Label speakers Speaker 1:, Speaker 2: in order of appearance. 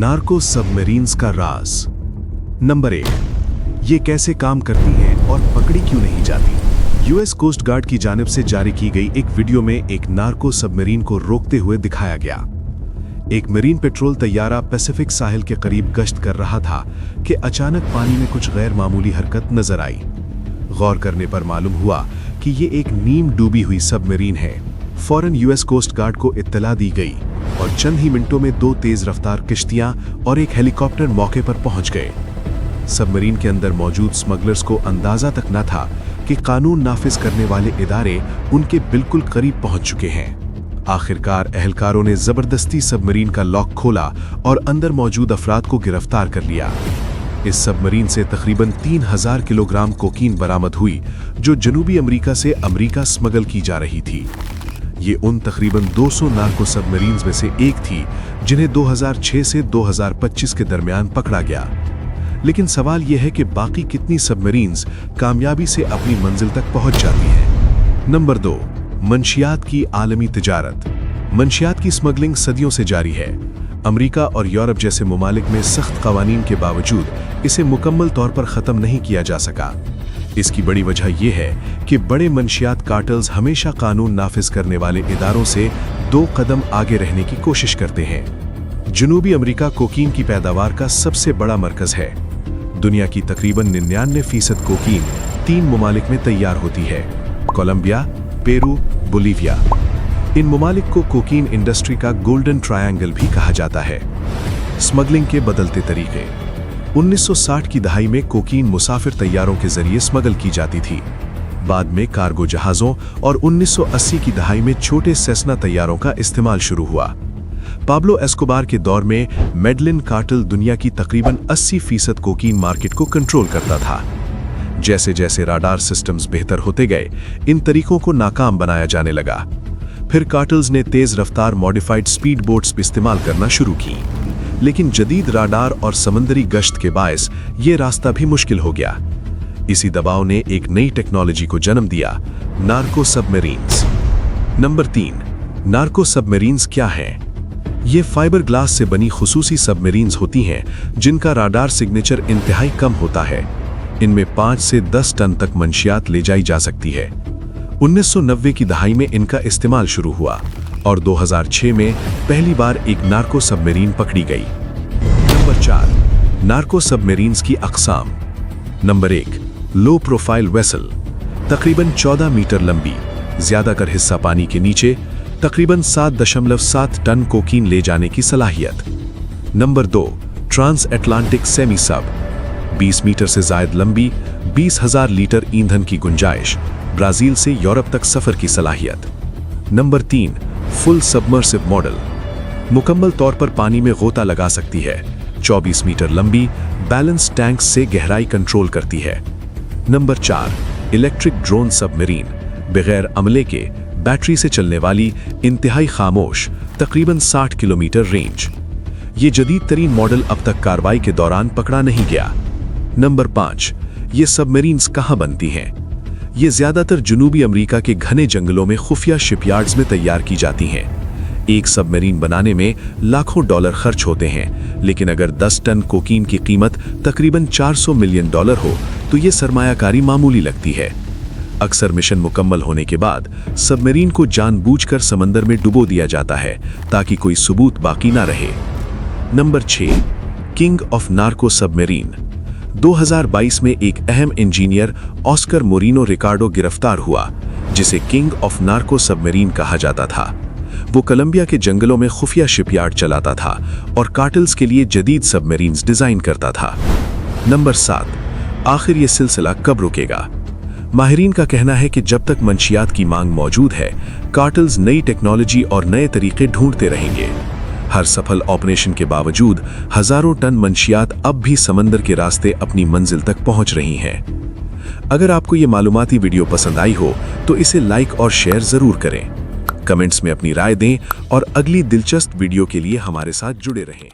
Speaker 1: Narco submarines का राज। Number 1, ये कैसे काम करती हैं और पकड़ी क्यों नहीं जाती। यूएस कोस्ट गार्ड की जानिब से जारी की गई एक वीडियो में एक नार्को सबमरीन को रोकते हुए दिखाया गया। एक मरीन पेट्रोल तैयारा पैसिफिक साहिल के करीब गश्त कर रहा था कि अचानक पानी में कुछ गैर मामूली हरकत नजर आई। गौर करने पर मालूम हुआ कि ये एक नीम डूबी हुई सबमरीन है। फौरन यूएस कोस्ट गार्ड को इत्तला दी गई और चंद ही मिनटों में 2 तेज रफ्तार किश्तियां और एक हेलीकॉप्टर मौके पर पहुंच गए। सबमरीन के अंदर मौजूद स्मगलर्स को अंदाजा तक न था कि कानून नाफिज करने वाले इदारे उनके बिल्कुल करीब पहुंच चुके हैं। आखिरकार एहलकारों ने जबरदस्ती सबमरीन का लॉक खोला और अंदर मौजूद अफराद को गिरफ्तार कर लिया। इस सबमरीन से तकरीबन 3000 किलोग्राम कोकीन बरामद हुई, जो जनूबी अमेरिका से अमेरिका स्मगल की जा रही थी। ये उन तकरीबन 200 नार्को सबमरीन्स में से एक थी जिन्हें 2006 से 2025 के दरमियान पकड़ा गया। लेकिन सवाल यह है कि बाकी कितनी सबमरीन्स कामयाबी से अपनी मंजिल तक पहुंच जाती हैं। नंबर 2, मंशियात की आलमी तिजारत। मंशियात की स्मगलिंग सदियों से जारी है। अमेरिका और यूरोप जैसे ममालिक में सख्त कवानीन के बावजूद इसे मुकम्मल तौर पर ख़त्म नहीं किया जा सका। इसकी बड़ी वजह यह है कि बड़े मंशियात कार्टल्स हमेशा कानून नाफिज करने वाले इदारों से 2 कदम आगे रहने की कोशिश करते हैं। जनूबी अमेरिका कोकीन की पैदावार का सबसे बड़ा मरकज है। दुनिया की तकरीबन 99% कोकीन 3 ममालिक में तैयार होती है: कोलंबिया, पेरू, बोलीविया। इन ममालिक को कोकीन इंडस्ट्री का गोल्डन ट्रायंगल भी कहा जाता है। स्मगलिंग के बदलते तरीके। 1960 की दहाई में कोकीन मुसाफिर तैयारों के जरिए स्मगल की जाती थी। बाद में कार्गो जहाज़ों और 1980 की दहाई में छोटे सेस्ना तैयारों का इस्तेमाल शुरू हुआ। पाब्लो एस्कोबार के दौर में मेडलिन कार्टेल दुनिया की तकरीबन 80% कोकीन मार्केट को कंट्रोल करता था। जैसे जैसे राडार सिस्टम्स बेहतर होते गए, इन तरीकों को नाकाम बनाया जाने लगा। फिर कार्टेल्स ने तेज रफ्तार मॉडिफाइड स्पीड बोट्स इस्तेमाल करना शुरू की, लेकिन जदीद राडार और समंदरी गश्त के बायस ये रास्ता भी मुश्किल हो गया। इसी दबाव ने एक नई टेक्नोलॉजी को जन्म दिया: narco submarines. Number 3, narco submarines क्या हैं? ये फाइबर ग्लास से बनी खुसूसी सबमरीन्स होती हैं जिनका राडार सिग्नेचर इंतहाई कम होता है। इनमें 5 से 10 टन तक मंशियात ले जाई जा सकती है। 1990 की दहाई में इनका इस्तेमाल शुरू हुआ और 2006 में पहली बार एक नार्को सबमरीन पकड़ी गई। नंबर 4, नार्को सबमरीन्स की अक़साम। Number 1, low profile vessel. तकरीबन 14 मीटर लंबी, ज्यादातर हिस्सा पानी के नीचे, तकरीबन 7.7 टन कोकीन ले जाने की सलाहियत। नंबर 2, ट्रांस अटलांटिक सेमी सब। 20 मीटर से जायद लंबी, 20,000 लीटर ईंधन की गुंजाइश, ब्राजील से यूरोप तक सफर की सलाहियत। Number 3, full submersive model. मुकम्मल तौर पर पानी में गोता लगा सकती है। 24 मीटर लंबी, बैलेंस टैंक से गहराई कंट्रोल करती है। Number 4, electric drone submarine. बगैर अमले के, बैटरी से चलने वाली, इंतहाई खामोश, तकरीबन 60 किलोमीटर रेंज। ये जदीद तरीन मॉडल अब तक कार्रवाई के दौरान पकड़ा नहीं गया। नंबर 5, ये सबमरीन्स कहाँ बनती हैं? ये ज्यादातर जनूबी अमेरिका के घने जंगलों में खुफिया शिपयार्ड्स में तैयार की जाती हैं। एक सबमरीन बनाने में लाखों डॉलर खर्च होते हैं, लेकिन अगर 10 टन कोकीन की कीमत तकरीबन $400 मिलियन हो तो ये सरमायाकारी मामूली लगती है। अक्सर मिशन मुकम्मल होने के बाद सबमरीन को जानबूझकर समंदर में डुबो दिया जाता है ताकि कोई सबूत बाकी ना रहे। Number 6, king of narco submarine. 2022 में एक अहम इंजीनियर ऑस्कर मोरिनो रिकार्डो गिरफ्तार हुआ, जिसे किंग ऑफ नार्को सबमरीन कहा जाता था। वो कोलंबिया के जंगलों में खुफिया शिपयार्ड चलाता था और कार्टेल्स के लिए जदीद सबमरीन्स डिजाइन करता था। नंबर 7, आखिर ये सिलसिला कब रुकेगा? माहिरीन का कहना है कि जब तक मंशियात की मांग मौजूद है, कार्टेल्स नई टेक्नोलॉजी और नए तरीके ढूंढते रहेंगे। हर सफल ऑपरेशन के बावजूद हजारों टन मंशियात अब भी समंदर के रास्ते अपनी मंजिल तक पहुंच रही हैं। अगर आपको ये मालूमाती वीडियो पसंद आई हो तो इसे लाइक और शेयर जरूर करें। कमेंट्स में अपनी राय दें और अगली दिलचस्प वीडियो के लिए हमारे साथ जुड़े रहें।